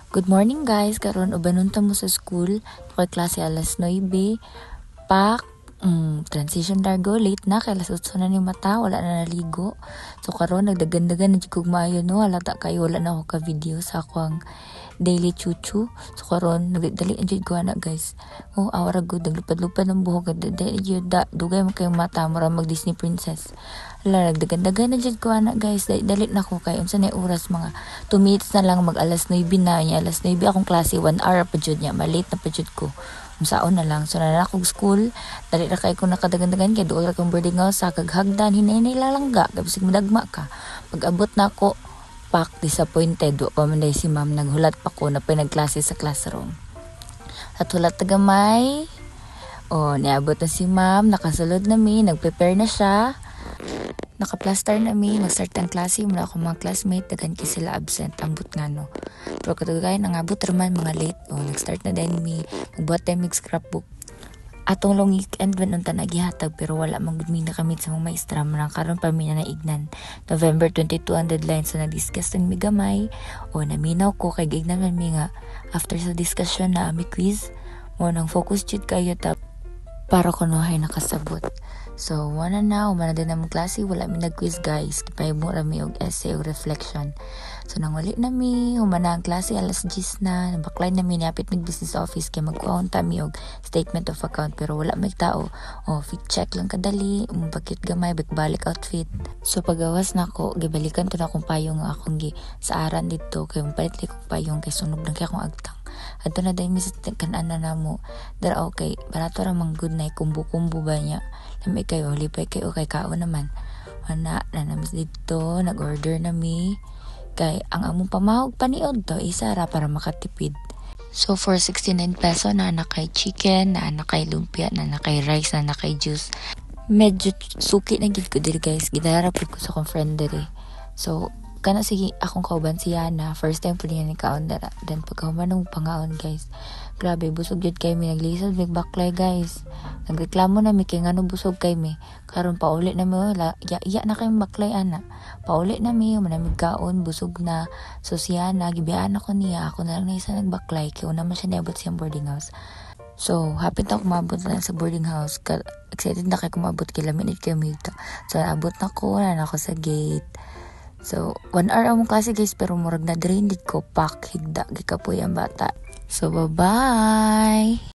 Good morning guys, karon ubanon ta mo sa school. Ako'y klase alas 9. Pak, transition largo, late na, kaya alas 8 na ni mata, wala na naligo. So karon nagdagan-dagan na jigog maayo no, halata kayo wala na ako ka video sa akong daily chuchu. So karon nagdali ang jud ko na guys. Oh, awara good, naglupad-lupad ng buhok, dugay mo kayong mata, mura mag Disney princess. Hala, nagdagan-dagan na jud ko na guys, dalit na ko kay unsa na oras, mga 2 minutes na lang mag alas 9 na niya. Alas 9 akong klase, 1 hour pa jud niya, malate na pa jud ko. Unsaon na lang, so na akong school, dali na kay ko nakadagan-dagan kay duol ra kong boarding house sa kaghagdan, hinay lalangga, kabisig madagma ka. Pag-abot na ako, pak, disappointed, wa pa man day si ma'am, naghulat pa ko na pinagklase sa classroom. At hulat tagamay, niabot na si ma'am, nakasulod na mi, nagprepare na siya. Naka-plaster na mi, mag-start ang klase, mula ako mga classmate, dagan ki sila absent, ambot nga no. Pero katugay, nangabot raman mga late, nag-start na din mi, magbuhat tayo mig scrapbook. Atong long weekend ba nung nagihatag, pero wala mang gud mi nakamit sa mga maestra, marang karon pa mi na naignan. November 22 ang deadline, so nag-discuss ng mi gamay, naminaw ko, kay gignan man mi nga, after sa discussion na mi quiz, nang focus jud kayo para ko no hay nakasabot. So, umana din namang klase, wala mi nag-quiz guys. Kipahimo ra mi og essay o reflection. So, nang wali na mi, humana ang klase, alas 10 na, nabaklay na mi, niapit mig business office, kaya magkuhaon ta mi og statement of account, pero wala may tao. Fit check lang kadali, bakit gamay, balik outfit. So, pagawas na ko, gibalikan to na akong payong akong sa aran dito, kaya mapalit kong payong, kay sunog lang kaya akong agtang. Ato na dahil mis kanan na mo, dara okay, barato ra mang good na, kumbu-kumbu ba niya. Lamay kayo, lipay kayo, kay kao naman. Na namis dito, nag-order na mi. Kay ang among pamahog paniod to, isa ra para makatipid. So for 69 peso na kay chicken, na kay lumpia, na kay rice, na kay juice. Medyo suki na gid ko diri guys, gidara pud ko sa akong friend diri. So kana sige akong kauban si Yana, first time po niya ni kaon dara. Then pagkahuman ng pangaon guys, grabe busog jud kay mi, naglisod big baklay guys. Nagreklamo na mi kay ngano busog kay mi. Karon pauli na mi, ya na kay baklay ana. Pauli na mi, manamig kaon, busog na. So si Yana, gibiyan ako niya, ako na lang na isa nagbaklay kay una man siya niabot siyang boarding house. So, happy na kumabot na sa boarding house. Excited na kay kumabot kay laminit kay Mita. So, abot na ko, na ako sa gate. So, 1 hour among klase guys, pero murag na drain dit ko, pak, higda, gikapoy ang bata. So, bye-bye!